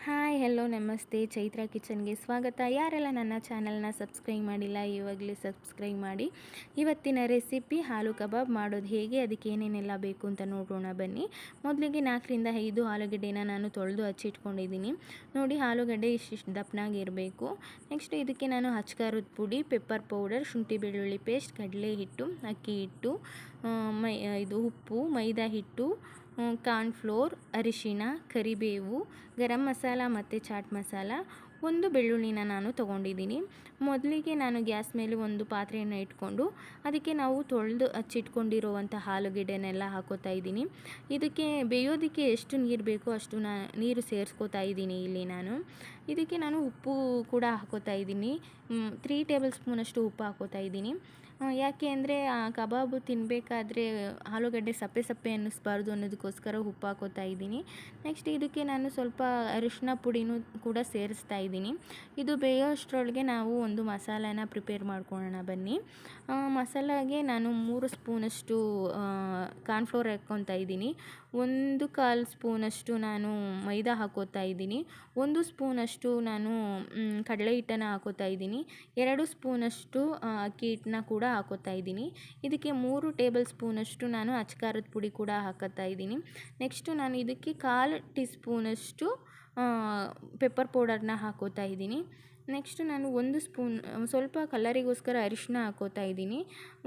Hi hello ನಮಸ್ತೆ, ಚೈತ್ರ ಕಿಚನ್ಗೆ ಸ್ವಾಗತ. ಯಾರೆಲ್ಲ ನನ್ನ ಚಾನಲ್ನ ಸಬ್ಸ್ಕ್ರೈಬ್ ಮಾಡಿಲ್ಲ ಇವಾಗಲೇ ಸಬ್ಸ್ಕ್ರೈಬ್ ಮಾಡಿ. ಇವತ್ತಿನ ರೆಸಿಪಿ ಹಾಲು ಕಬಾಬ್ ಮಾಡೋದು ಹೇಗೆ, ಅದಕ್ಕೆ ಏನೇನೆಲ್ಲ ಬೇಕು ಅಂತ ನೋಡೋಣ ಬನ್ನಿ. ಮೊದಲಿಗೆ 4-5 ಆಲೂಗಡ್ಡೆನ ನಾನು ತೊಳೆದು ಹಚ್ಚಿಟ್ಕೊಂಡಿದ್ದೀನಿ. ನೋಡಿ, ಆಲೂಗಡ್ಡೆ ಇಷ್ಟಿಷ್ಟು ದಪ್ಪನಾಗಿರಬೇಕು. ನೆಕ್ಸ್ಟ್ ಇದಕ್ಕೆ ನಾನು ಖಾರದ ಪುಡಿ, ಪೆಪ್ಪರ್ ಪೌಡರ್, ಶುಂಠಿ ಬೆಳ್ಳುಳ್ಳಿ ಪೇಸ್ಟ್, ಕಡಲೆ ಹಿಟ್ಟು, ಅಕ್ಕಿ ಹಿಟ್ಟು, ಉಪ್ಪು, ಮೈದಾ ಹಿಟ್ಟು, ಕಾರ್ನ್ಫ್ಲೋರ್, ಅರಿಶಿಣ, ಕರಿಬೇವು, ಗರಂ ಮಸಾಲ ಮತ್ತು ಚಾಟ್ ಮಸಾಲ, ಒಂದು ಬೆಳ್ಳುಳ್ಳಿನ ನಾನು ತೊಗೊಂಡಿದ್ದೀನಿ. ಮೊದಲಿಗೆ ನಾನು ಗ್ಯಾಸ್ ಮೇಲೆ ಒಂದು ಪಾತ್ರೆಯನ್ನು ಇಟ್ಕೊಂಡು ಅದಕ್ಕೆ ನಾವು ತೊಳೆದು ಹಚ್ಚಿಟ್ಕೊಂಡಿರುವಂಥ ಆಲೂಗೆಡ್ಡೆನೆಲ್ಲ ಹಾಕೋತಾ ಇದ್ದೀನಿ. ಇದಕ್ಕೆ ಬೇಯೋದಕ್ಕೆ ಎಷ್ಟು ನೀರು ಬೇಕೋ ಅಷ್ಟು ನೀರು ಸೇರಿಸ್ಕೋತಾ ಇದ್ದೀನಿ ಇಲ್ಲಿ ನಾನು. ಇದಕ್ಕೆ ನಾನು ಉಪ್ಪು ಕೂಡ ಹಾಕೋತಾ ಇದ್ದೀನಿ. 3 ಟೇಬಲ್ ಸ್ಪೂನಷ್ಟು ಉಪ್ಪು ಹಾಕೋತಾ ಇದ್ದೀನಿ. ಯಾಕೆ ಅಂದರೆ ಕಬಾಬು ತಿನ್ನಬೇಕಾದ್ರೆ ಆಲೂಗಡ್ಡೆ ಸಪ್ಪೆ ಸಪ್ಪೆ ಅನ್ನಿಸ್ಬಾರ್ದು ಅನ್ನೋದಕ್ಕೋಸ್ಕರ ಉಪ್ಪು ಹಾಕೋತಾ ಇದ್ದೀನಿ. ನೆಕ್ಸ್ಟ್ ಇದಕ್ಕೆ ನಾನು ಸ್ವಲ್ಪ ಅರಿಶಿನ ಪುಡಿನೂ ಕೂಡ ಸೇರಿಸ್ತಾ ಇದ್ದೀನಿ. ಇದು ಬೇಯೋ ಅಷ್ಟರೊಳಗೆ ನಾವು ಒಂದು ಮಸಾಲೆನ ಪ್ರಿಪೇರ್ ಮಾಡ್ಕೊಳ್ಳೋಣ ಬನ್ನಿ. ಮಸಾಲೆಗೆ ನಾನು 3 ಸ್ಪೂನಷ್ಟು ಕಾರ್ನ್ಫ್ಲೋರ್ ಹಾಕ್ಕೊತಾ ಇದ್ದೀನಿ. 1/4 ಸ್ಪೂನಷ್ಟು ನಾನು ಮೈದಾ ಹಾಕೋತಾ ಇದ್ದೀನಿ. 1 ಸ್ಪೂನಷ್ಟು ನಾನು ಕಡಲೆ ಹಿಟ್ಟನ್ನು ಹಾಕೋತಾ ಇದ್ದೀನಿ. 2 ಸ್ಪೂನಷ್ಟು ಅಕ್ಕಿ ಹಿಟ್ಟನ್ನ ಕೂಡ ಹಾಕೋತಾ ಇದ್ದೀನಿ. ಇದಕ್ಕೆ 3 ಟೇಬಲ್ ಸ್ಪೂನಷ್ಟು ನಾನು ಖಾರದ ಪುಡಿ ಕೂಡ ಹಾಕೋತಾ ಇದ್ದೀನಿ. ನೆಕ್ಸ್ಟು ನಾನು ಇದಕ್ಕೆ 1/4 ಟೀ ಸ್ಪೂನಷ್ಟು ಪೆಪ್ಪರ್ ಪೌಡರ್ನ ಹಾಕೋತಾ ಇದ್ದೀನಿ. ನೆಕ್ಸ್ಟು ನಾನು 1 ಸ್ಪೂನ್ ಸ್ವಲ್ಪ ಕಲರಿಗೋಸ್ಕರ ಅರಿಶಿನ ಹಾಕೋತಾ ಇದ್ದೀನಿ.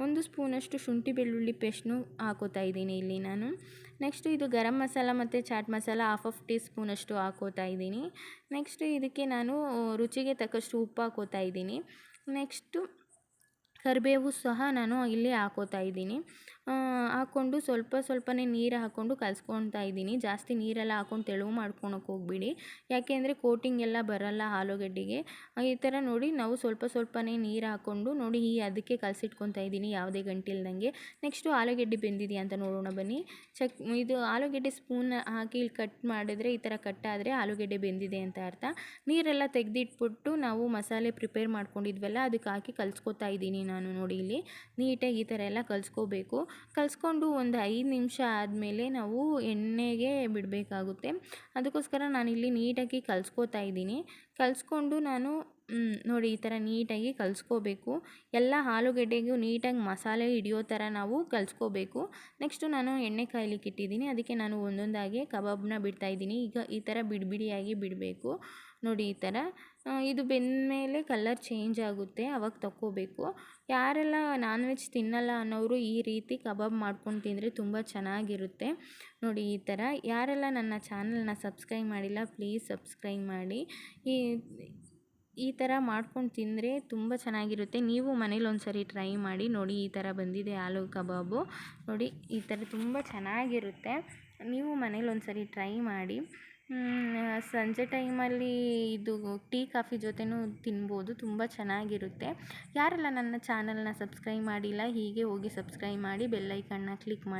1 ಸ್ಪೂನಷ್ಟು ಶುಂಠಿ ಬೆಳ್ಳುಳ್ಳಿ ಪೇಸ್ಟ್ನು ಹಾಕೋತಾ ಇದ್ದೀನಿ ಇಲ್ಲಿ ನಾನು. ನೆಕ್ಸ್ಟು ಇದು ಗರಂ ಮಸಾಲ ಮತ್ತು ಚಾಟ್ ಮಸಾಲ 1/2 ಟೀ ಸ್ಪೂನಷ್ಟು ಹಾಕೋತಾ ಇದ್ದೀನಿ. ನೆಕ್ಸ್ಟು ಇದಕ್ಕೆ ನಾನು ರುಚಿಗೆ ತಕ್ಕಷ್ಟು ಉಪ್ಪು ಹಾಕೋತಾ ಇದ್ದೀನಿ. ನೆಕ್ಸ್ಟು ಕರಿಬೇವು ಸಹ ನಾನು ಇಲ್ಲಿ ಹಾಕೋತಾ ಇದ್ದೀನಿ. ಹಾಕ್ಕೊಂಡು ಸ್ವಲ್ಪನೇ ನೀರು ಹಾಕ್ಕೊಂಡು ಕಲಿಸ್ಕೊತಾ ಇದ್ದೀನಿ. ಜಾಸ್ತಿ ನೀರೆಲ್ಲ ಹಾಕ್ಕೊಂಡು ತೆಳು ಮಾಡ್ಕೊಳಕ್ಕೆ ಹೋಗ್ಬಿಡಿ, ಯಾಕೆ ಅಂದರೆ ಕೋಟಿಂಗ್ ಎಲ್ಲ ಬರಲ್ಲ ಆಲೂಗಡ್ಡೆಗೆ. ಈ ಥರ ನೋಡಿ, ನಾವು ಸ್ವಲ್ಪನೇ ನೀರು ಹಾಕ್ಕೊಂಡು ನೋಡಿ ಅದಕ್ಕೆ ಕಲಸಿಟ್ಕೊತಾ ಇದ್ದೀನಿ ಯಾವುದೇ ಗಂಟಿಲ್ದಂಗೆ. ನೆಕ್ಸ್ಟು ಆಲೂಗಡ್ಡೆ ಬೆಂದಿದೆಯಾ ಅಂತ ನೋಡೋಣ ಬನ್ನಿ. ಇದು ಆಲೂಗಡ್ಡೆ ಸ್ಪೂನ್ ಹಾಕಿ ಇಲ್ಲಿ ಕಟ್ ಮಾಡಿದ್ರೆ ಈ ಥರ ಕಟ್ಟಾದರೆ ಆಲೂಗಡ್ಡೆ ಬೆಂದಿದೆ ಅಂತ ಅರ್ಥ. ನೀರೆಲ್ಲ ತೆಗೆದಿಟ್ಬಿಟ್ಟು ನಾವು ಮಸಾಲೆ ಪ್ರಿಪೇರ್ ಮಾಡ್ಕೊಂಡಿದ್ವಲ್ಲ ಅದಕ್ಕೆ ಹಾಕಿ ಕಲಿಸ್ಕೊತಾ ಇದ್ದೀನಿ ನಾನು. ನೋಡಿ, ಇಲ್ಲಿ ನೀಟಾಗಿ ಈ ಥರ ಎಲ್ಲ ಕಲಿಸ್ಕೋಬೇಕು. ಕಲಿಸ್ಕೊಂಡು ಒಂದು 5 ನಿಮಿಷ ಆದಮೇಲೆ ನಾವು ಎಣ್ಣೆಗೆ ಬಿಡಬೇಕಾಗುತ್ತೆ. ಅದಕ್ಕೋಸ್ಕರ ನಾನಿಲ್ಲಿ ನೀಟಾಗಿ ಕಲಿಸ್ಕೋತಾ ಇದ್ದೀನಿ. ಕಲಿಸ್ಕೊಂಡು ನಾನು ನೋಡಿ ಈ ಥರ ನೀಟಾಗಿ ಕಲಿಸ್ಕೋಬೇಕು. ಎಲ್ಲ ಆಲೂಗಡ್ಡೆಗೂ ನೀಟಾಗಿ ಮಸಾಲೆ ಹಿಡಿಯೋ ಥರ ನಾವು ಕಲಿಸ್ಕೋಬೇಕು. ನೆಕ್ಸ್ಟು ನಾನು ಎಣ್ಣೆ ಕಾಯ್ಲಿಕ್ಕೆ ಇಟ್ಟಿದ್ದೀನಿ. ಅದಕ್ಕೆ ನಾನು ಒಂದೊಂದಾಗಿ ಕಬಾಬ್ನ ಬಿಡ್ತಾಯಿದ್ದೀನಿ. ಈಗ ಈ ಥರ ಬಿಡಿಯಾಗಿ ಬಿಡಬೇಕು. ನೋಡಿ ಈ ಥರ. ಇದು ಬೆಂದಮೇಲೆ ಕಲರ್ ಚೇಂಜ್ ಆಗುತ್ತೆ, ಆವಾಗ ತಕ್ಕೋಬೇಕು. ಯಾರೆಲ್ಲ ನಾನ್ ವೆಜ್ ತಿನ್ನಲ್ಲ ಅನ್ನೋರು ಈ ರೀತಿ ಕಬಾಬ್ ಮಾಡ್ಕೊಂಡು ತಿಂದರೆ ತುಂಬ ಚೆನ್ನಾಗಿರುತ್ತೆ. ನೋಡಿ ಈ ಥರ. ಯಾರೆಲ್ಲ ನನ್ನ ಚಾನಲ್ನ ಸಬ್ಸ್ಕ್ರೈಬ್ ಮಾಡಿಲ್ಲ ಪ್ಲೀಸ್ ಸಬ್ಸ್ಕ್ರೈಬ್ ಮಾಡಿ. ಈ ಥರ ಮಾಡ್ಕೊಂಡು ತಿಂದರೆ ತುಂಬ ಚೆನ್ನಾಗಿರುತ್ತೆ. ನೀವು ಮನೇಲಿ ಒಂದ್ಸರಿ ಟ್ರೈ ಮಾಡಿ. ನೋಡಿ ಈ ಥರ ಬಂದಿದೆ ಆಲೂ ಕಬಾಬು. ನೋಡಿ ಈ ಥರ ತುಂಬ ಚೆನ್ನಾಗಿರುತ್ತೆ. ನೀವು ಮನೇಲಿ ಒಂದ್ಸರಿ ಟ್ರೈ ಮಾಡಿ. ಸಂಜೆ ಟೈಮಲ್ಲಿ ಇದು ಟೀ ಕಾಫಿ ಜೊತೆನೂ ತಿನ್ಬೋದು, ತುಂಬ ಚೆನ್ನಾಗಿರುತ್ತೆ. ಯಾರೆಲ್ಲ ನನ್ನ ಚಾನಲ್ನ ಸಬ್ಸ್ಕ್ರೈಬ್ ಮಾಡಿಲ್ಲ ಹೀಗೆ ಹೋಗಿ ಸಬ್ಸ್ಕ್ರೈಬ್ ಮಾಡಿ, ಬೆಲ್ ಐಕನ್ನ ಕ್ಲಿಕ್ ಮಾಡಿ.